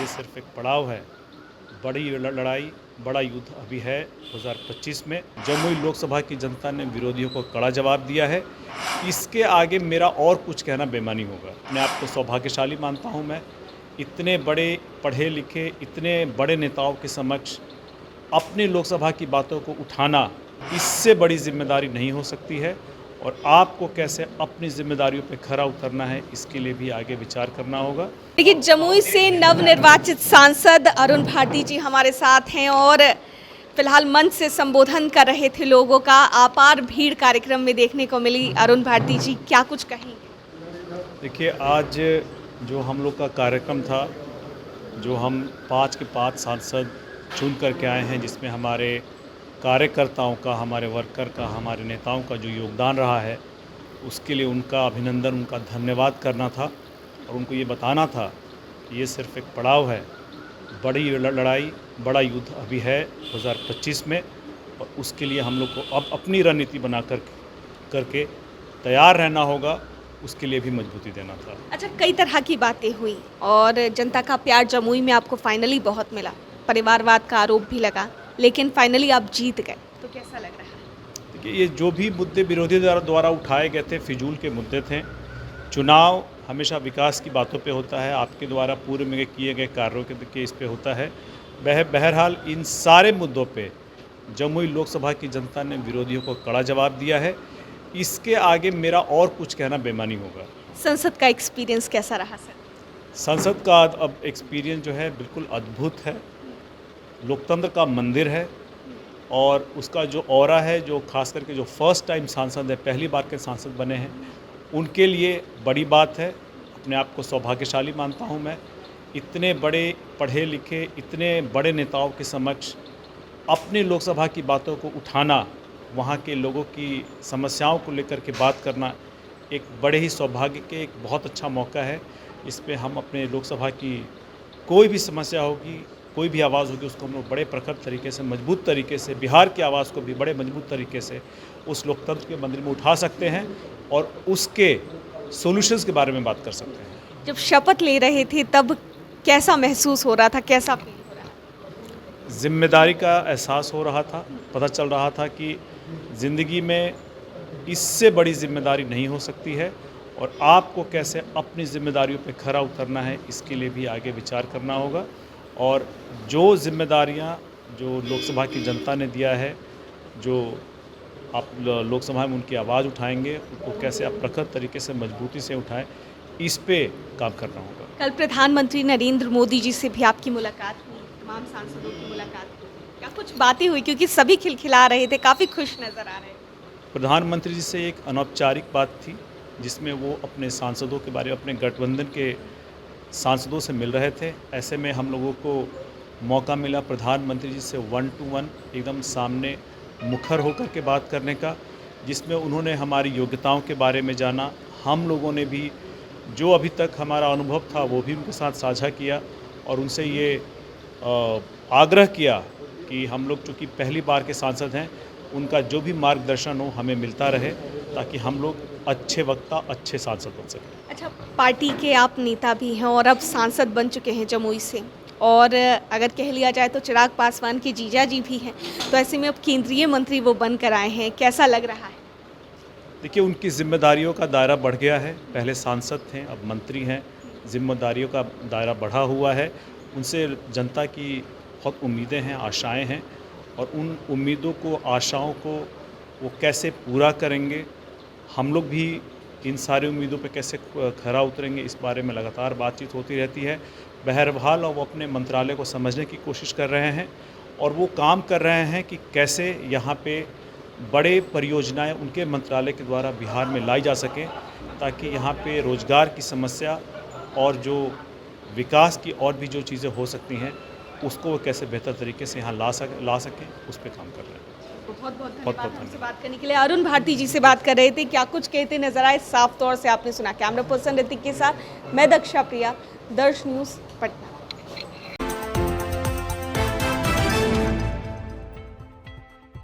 ये सिर्फ एक पड़ाव है। बड़ी लड़ाई, बड़ा युद्ध अभी है 2025 में। जमुई लोकसभा की जनता ने विरोधियों को कड़ा जवाब दिया है। इसके आगे मेरा और कुछ कहना बेईमानी होगा। अपने आप को सौभाग्यशाली मानता हूँ मैं। इतने बड़े पढ़े लिखे, इतने बड़े नेताओं के समक्ष अपने लोकसभा की बातों को उठाना, इससे बड़ी जिम्मेदारी नहीं हो सकती है। और आपको कैसे अपनी जिम्मेदारियों पर खरा उतरना है, इसके लिए भी आगे विचार करना होगा। देखिए, जमुई से नवनिर्वाचित सांसद अरुण भारती जी हमारे साथ हैं और फिलहाल मंच से संबोधन कर रहे थे। लोगों का अपार भीड़ कार्यक्रम में देखने को मिली। अरुण भारती जी, क्या कुछ कहेंगे? देखिए, आज जो हम लोग का कार्यक्रम था, जो हम 5 के 5 सांसद चुन करके आए हैं, जिसमें हमारे कार्यकर्ताओं का, हमारे वर्कर का, हमारे नेताओं का जो योगदान रहा है, उसके लिए उनका अभिनंदन, उनका धन्यवाद करना था और उनको ये बताना था कि ये सिर्फ एक पड़ाव है। बड़ी लड़ाई, बड़ा युद्ध अभी है 2025 में और उसके लिए हम लोग को अब अपनी रणनीति बना करके तैयार रहना होगा। उसके लिए भी मजबूती देना था। अच्छा, कई तरह की बातें हुई और जनता का प्यार जमुई में आपको फाइनली बहुत मिला। परिवारवाद का आरोप भी लगा, लेकिन फाइनली आप जीत गए, तो कैसा लग रहा है? देखिए, ये जो भी मुद्दे विरोधी द्वारा उठाए गए थे, फिजूल के मुद्दे थे। चुनाव हमेशा विकास की बातों पे होता है, आपके द्वारा पूर्व में किए गए कार्यों के इस पे होता है। बहरहाल इन सारे मुद्दों पे जमुई लोकसभा की जनता ने विरोधियों को कड़ा जवाब दिया है। इसके आगे मेरा और कुछ कहना बेईमानी होगा। संसद का एक्सपीरियंस कैसा रहा सर? संसद का अब एक्सपीरियंस जो है बिल्कुल अद्भुत है। लोकतंत्र का मंदिर है और उसका जो ऑरा है, जो खास करके जो फर्स्ट टाइम सांसद है, पहली बार के सांसद बने हैं, उनके लिए बड़ी बात है। अपने आप को सौभाग्यशाली मानता हूं मैं। इतने बड़े पढ़े लिखे, इतने बड़े नेताओं के समक्ष अपनी लोकसभा की बातों को उठाना, वहाँ के लोगों की समस्याओं को लेकर के बात करना, एक बड़े ही सौभाग्य के एक बहुत अच्छा मौका है। इस पे हम अपने लोकसभा की कोई भी समस्या होगी, कोई भी आवाज़ होगी, उसको हम लोग बड़े प्रखर तरीके से, मजबूत तरीके से, बिहार की आवाज़ को भी बड़े मजबूत तरीके से उस लोकतंत्र के मंदिर में उठा सकते हैं और उसके सॉल्यूशंस के बारे में बात कर सकते हैं। जब शपथ ले रहे थे तब कैसा महसूस हो रहा था, कैसा फील हो रहा था? जिम्मेदारी का एहसास हो रहा था। पता चल रहा था कि ज़िंदगी में इससे बड़ी जिम्मेदारी नहीं हो सकती है और आपको कैसे अपनी जिम्मेदारियों पे खरा उतरना है, इसके लिए भी आगे विचार करना होगा। और जो जिम्मेदारियां जो लोकसभा की जनता ने दिया है, जो आप लोकसभा में उनकी आवाज़ उठाएंगे, उनको कैसे आप प्रखर तरीके से, मजबूती से उठाएं, इस पे काम करना होगा। कल प्रधानमंत्री नरेंद्र मोदी जी से भी आपकी मुलाकात हुई, तमाम सांसदों की मुलाकात हुई, क्या कुछ बातें हुई? क्योंकि सभी खिलखिला रहे थे, काफ़ी खुश नज़र आ रहे थे। प्रधानमंत्री जी से एक अनौपचारिक बात थी, जिसमें वो अपने सांसदों के बारे में, अपने गठबंधन के सांसदों से मिल रहे थे। ऐसे में हम लोगों को मौका मिला प्रधानमंत्री जी से 1 to 1 एकदम सामने मुखर होकर के बात करने का, जिसमें उन्होंने हमारी योग्यताओं के बारे में जाना। हम लोगों ने भी जो अभी तक हमारा अनुभव था वो भी उनके साथ साझा किया और उनसे ये आग्रह किया कि हम लोग चूँकि पहली बार के सांसद हैं, उनका जो भी मार्गदर्शन हो हमें मिलता रहे, ताकि हम लोग अच्छे वक्ता, अच्छे सांसद बन सकें। अच्छा, पार्टी के आप नेता भी हैं और अब सांसद बन चुके हैं जमुई से, और अगर कह लिया जाए तो चिराग पासवान के जीजा जी भी हैं, तो ऐसे में अब केंद्रीय मंत्री वो बन कर आए हैं, कैसा लग रहा है? देखिए, उनकी जिम्मेदारियों का दायरा बढ़ गया है। पहले सांसद थे, अब मंत्री हैं। जिम्मेदारियों का दायरा बढ़ा हुआ है। उनसे जनता की बहुत उम्मीदें हैं, आशाएं हैं और उन उम्मीदों को, आशाओं को वो कैसे पूरा करेंगे, हम लोग भी इन सारी उम्मीदों पे कैसे खरा उतरेंगे, इस बारे में लगातार बातचीत होती रहती है। बहरहाल वो अपने मंत्रालय को समझने की कोशिश कर रहे हैं और वो काम कर रहे हैं कि कैसे यहाँ पे बड़े परियोजनाएं उनके मंत्रालय के द्वारा बिहार में लाई जा सकें, ताकि यहाँ पे रोज़गार की समस्या और जो विकास की और भी जो चीज़ें हो सकती हैं, उसको वो कैसे बेहतर तरीके से यहाँ ला सकें, उस पर काम कर रहे हैं। बहुत बहुत धन्यवाद हमसे बात करने के लिए। अरुण भारती जी से बात कर रहे थे, क्या कुछ कहते नजर आए, साफ तौर से आपने सुना। कैमरा पर्सन ऋतिक के साथ मैं दक्षा प्रिया, दर्श न्यूज़, पटना।